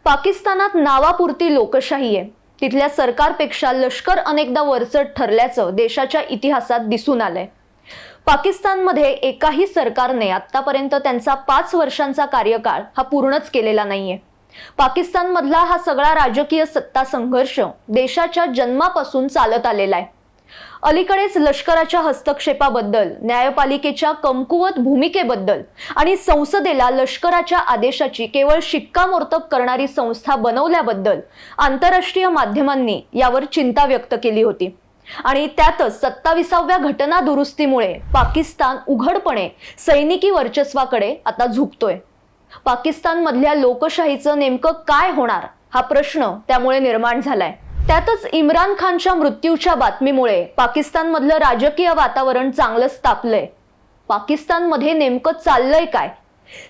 पाकिस्तानात नावापुरती लोकशाही आहे. तिथल्या सरकारपेक्षा लष्कर अनेकदा वरचढ ठरल्याचं देशाच्या इतिहासात दिसून आलंय. पाकिस्तानमध्ये एकाही सरकारने आतापर्यंत त्यांचा 5 वर्षांचा कार्यकाळ हा पूर्णच केलेला नाहीये. पाकिस्तानमधला हा सगळा राजकीय सत्ता संघर्ष देशाच्या जन्मापासून चालत आलेला आहे. अलीकडेच लष्कराच्या हस्तक्षेपाबद्दल, न्यायपालिकेच्या कमकुवत भूमिकेबद्दल आणि संसदेला लष्कराच्या आदेशाची केवळ शिक्कामोर्तब करणारी संस्था बनवल्याबद्दल आंतरराष्ट्रीय माध्यमांनी यावर चिंता व्यक्त केली होती. आणि त्यातच 27व्या घटना दुरुस्तीमुळे पाकिस्तान उघडपणे सैनिकी वर्चस्वाकडे आता झुकतोय. पाकिस्तानमधल्या लोकशाहीचं नेमकं काय होणार हा प्रश्न त्यामुळे निर्माण झालाय. त्यातच इम्रान खानच्या मृत्यूच्या बातमीमुळे पाकिस्तानमधलं राजकीय वातावरण चांगलंच तापलंय. पाकिस्तानमध्ये नेमकं चाललंय काय?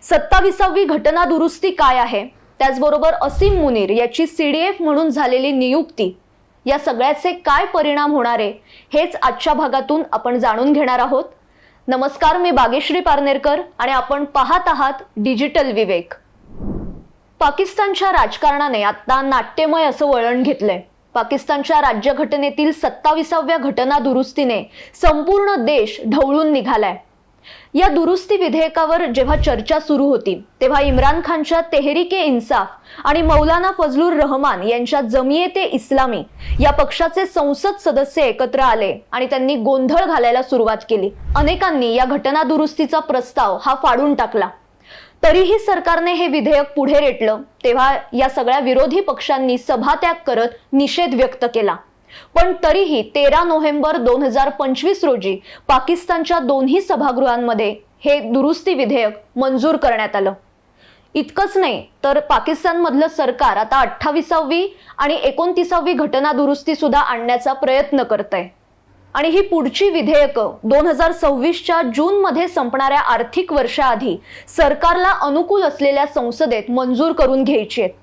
27वी घटना दुरुस्ती काय आहे? त्याचबरोबर असीम मुनीर याची CDF म्हणून झालेली नियुक्ती, या सगळ्याचे काय परिणाम होणार आहे हेच आजच्या भागातून आपण जाणून घेणार आहोत. नमस्कार, मी बागेश्री पारनेरकर आणि आपण पाहत आहात डिजिटल विवेक. पाकिस्तानच्या राजकारणाने आता नाट्यमय असं वळण घेतलंय. पाकिस्तानच्या राज्यघटनेतील 27व्या घटना दुरुस्तीने संपूर्ण देश ढवळून निघालाय. या दुरुस्ती विधेयकावर जेव्हा चर्चा सुरू होती तेव्हा इम्रान खानच्या तेहरीके इन्साफ आणि मौलाना फजलुर रहमान यांच्या जमियते इस्लामी या पक्षाचे संसद सदस्य एकत्र आले आणि त्यांनी गोंधळ घालायला सुरुवात केली. अनेकांनी या घटना दुरुस्तीचा प्रस्ताव हा फाडून टाकला. तरीही सरकारने हे विधेयक पुढे रेटलं तेव्हा या सगळ्या विरोधी पक्षांनी सभात्याग करत निषेध व्यक्त केला. पण तरीही 13 नोव्हेंबर 2025 रोजी पाकिस्तानच्या दोन्ही सभागृहांमध्ये हे दुरुस्ती विधेयक मंजूर करण्यात आलं. इतकंच नाही तर पाकिस्तानमधलं सरकार आता 28वी आणि 29वी घटना दुरुस्ती सुद्धा आणण्याचा प्रयत्न करतंय. आणि ही पुढची विधेयकं 2026च्या जूनमध्ये संपणाऱ्या आर्थिक वर्षाआधी सरकारला अनुकूल असलेल्या संसदेत मंजूर करून घ्यायची आहेत.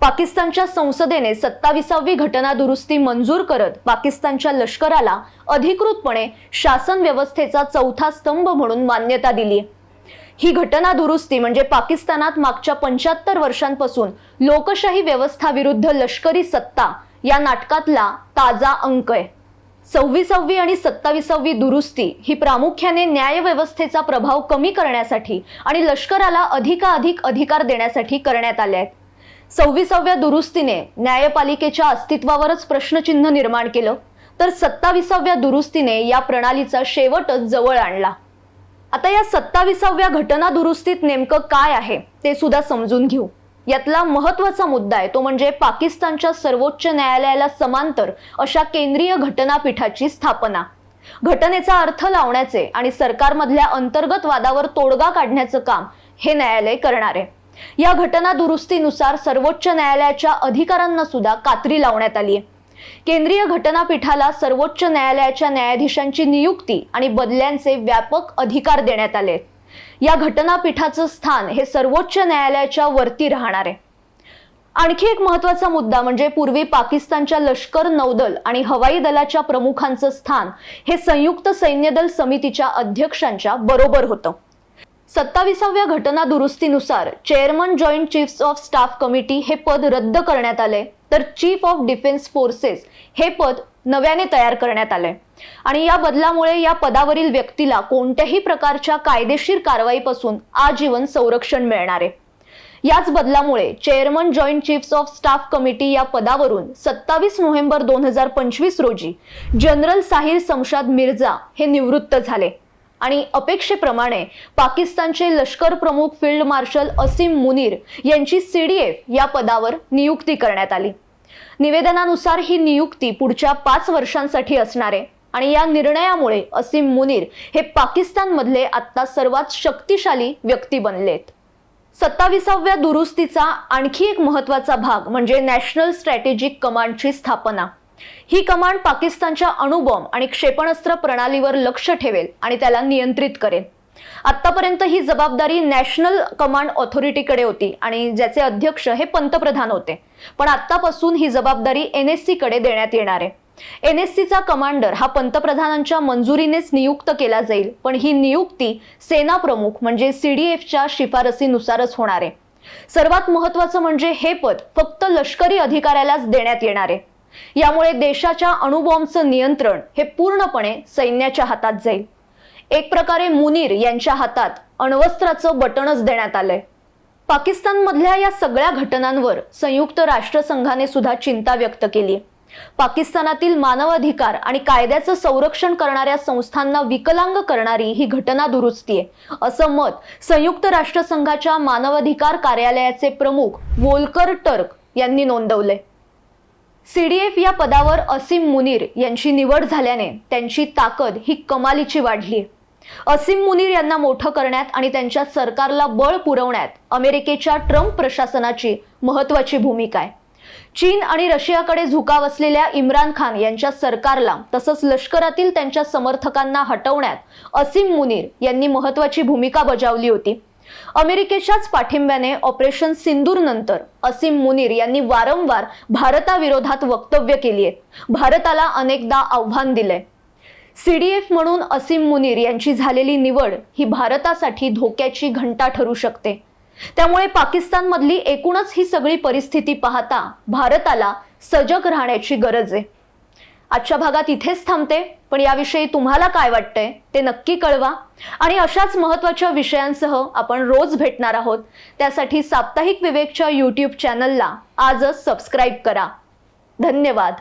पाकिस्तानच्या संसदेने 27वी घटना दुरुस्ती मंजूर करत पाकिस्तानच्या लष्कराला अधिकृतपणे शासन व्यवस्थेचा चौथा स्तंभ म्हणून मान्यता दिली. ही घटना दुरुस्ती म्हणजे पाकिस्तानात मागच्या 75 वर्षांपासून लोकशाही व्यवस्था विरुद्ध लष्करी सत्ता या नाटकातला ताजा अंक आहे. 26वी आणि 27वी दुरुस्ती ही प्रामुख्याने न्यायव्यवस्थेचा प्रभाव कमी करण्यासाठी आणि लष्कराला अधिकाधिक अधिकार देण्यासाठी करण्यात आले आहेत. 26व्या दुरुस्तीने न्यायपालिकेच्या अस्तित्वावरच प्रश्नचिन्ह निर्माण केलं, तर 27व्या दुरुस्तीने या प्रणालीचा शेवटच जवळ आणला. आता या 27व्या घटना दुरुस्तीत नेमकं काय आहे ते सुद्धा समजून घेऊ. यातला महत्त्वाचा मुद्दा आहे तो म्हणजे पाकिस्तानच्या सर्वोच्च न्यायालयाला समांतर अशा केंद्रीय घटनापीठाची स्थापना. घटनेचा अर्थ लावण्याचे आणि सरकारमधल्या अंतर्गत वादावर तोडगा काढण्याचं काम हे न्यायालय करणार आहे. या घटना दुरुस्तीनुसार सर्वोच्च न्यायालयाच्या अधिकारांना सुद्धा कात्री लावण्यात आली आहे. केंद्रीय घटनापीठाला सर्वोच्च न्यायालयाच्या न्यायाधीशांची नियुक्ती आणि बदल्यांचे व्यापक अधिकार देण्यात आले. या घटनापीठाचं स्थान हे सर्वोच्च न्यायालयाच्या वरती राहणार आहे. आणखी एक महत्त्वाचा मुद्दा म्हणजे पूर्वी पाकिस्तानच्या लष्कर, नौदल आणि हवाई दलाच्या प्रमुखांचं स्थान हे संयुक्त सैन्य दल समितीच्या अध्यक्षांच्या बरोबर होतं. 27व्या घटना दुरुस्तीनुसार chairman joint chiefs of staff committee हे पद रद्द करण्यात आले, तर चीफ ऑफ डिफेन्स फोर्सेस हे पद नव्याने तयार करण्यात आले. आणि या बदलामुळे या पदावरील व्यक्तीला कोणत्याही प्रकारच्या कायदेशीर कारवाईपासून आजीवन संरक्षण मिळणार आहे. याच बदलामुळे chairman joint chiefs of staff committee या पदावरून 27 नोव्हेंबर 2025 रोजी जनरल साहिर समशाद मिर्झा हे निवृत्त झाले. आणि अपेक्षेप्रमाणे पाकिस्तानचे लष्कर प्रमुख फील्ड मार्शल असीम मुनीर यांची CDF या पदावर नियुक्ती करण्यात आली. निवेदनानुसार ही नियुक्ती पुढच्या 5 वर्षांसाठी असणार आहे. आणि या निर्णयामुळे असीम मुनीर हे पाकिस्तानमधले आता सर्वात शक्तिशाली व्यक्ती बनलेत. 27व्या दुरुस्तीचा आणखी एक महत्त्वाचा भाग म्हणजे नॅशनल स्ट्रॅटेजिक कमांडची स्थापना. ही कमांड पाकिस्तानच्या अणुबॉम्ब आणि क्षेपणास्त्र प्रणालीवर लक्ष ठेवेल आणि त्याला नियंत्रित करेल. आतापर्यंत ही जबाबदारी नॅशनल कमांड ऑथॉरिटीकडे होती आणि ज्याचे अध्यक्ष हे पंतप्रधान होते. पण आतापासून ही जबाबदारी NSC कडे देण्यात येणार आहे. NSCचा कमांडर हा पंतप्रधानांच्या मंजुरीनेच नियुक्त केला जाईल, पण ही नियुक्ती सेना प्रमुख म्हणजे CDFच्या शिफारसीनुसारच होणार आहे. सर्वात महत्त्वाचं म्हणजे हे पद फक्त लष्करी अधिकाऱ्यालाच देण्यात येणार आहे. यामुळे देशाच्या अणुबॉम्बचं नियंत्रण हे पूर्णपणे सैन्याच्या हातात जाईल. एक प्रकारे मुनीर यांच्या हातात अण्वस्त्राचं बटणच देण्यात आलंय. पाकिस्तानमधल्या या सगळ्या घटनांवर संयुक्त राष्ट्रसंघाने सुद्धा चिंता व्यक्त केली. पाकिस्तानातील मानवाधिकार आणि कायद्याचं संरक्षण करणाऱ्या संस्थांना विकलांग करणारी ही घटना दुरुस्ती आहे, असं मत संयुक्त राष्ट्रसंघाच्या मानवाधिकार कार्यालयाचे प्रमुख वोल्कर टर्क यांनी नोंदवले. CDF या पदावर असीम मुनीर यांची निवड झाल्याने त्यांची ताकद ही कमालीची वाढली. असीम मुनीर यांना मोठं करण्यात आणि त्यांच्या सरकारला बळ पुरवण्यात अमेरिकेच्या ट्रम्प प्रशासनाची महत्त्वाची भूमिका आहे. चीन आणि रशियाकडे झुकाव असलेल्या इम्रान खान यांच्या सरकारला तसंच लष्करातील त्यांच्या समर्थकांना हटवण्यात असीम मुनीर यांनी महत्त्वाची भूमिका बजावली होती. अमेरिकेच्याच पाठिंब्याने ऑपरेशन सिंदूर नंतर असीम मुनीर यांनी वारंवार भारताविरोधात वक्तव्य केली आहेत. भारताला अनेकदा आव्हान दिलंय. CDF म्हणून असीम मुनीर यांची झालेली निवड ही भारतासाठी धोक्याची घंटा ठरू शकते. त्यामुळे पाकिस्तानमधली एकूणच ही सगळी परिस्थिती पाहता भारताला सजग राहण्याची गरज आहे. आजच्या भागात इथेच थांबते, पण याविषयी तुम्हाला काय वाटतंय ते नक्की कळवा. आणि अशाच महत्त्वाच्या विषयांसह आपण रोज भेटणार आहोत. त्यासाठी साप्ताहिक विवेकच्या YouTube चॅनलला आजच सबस्क्राईब करा. धन्यवाद.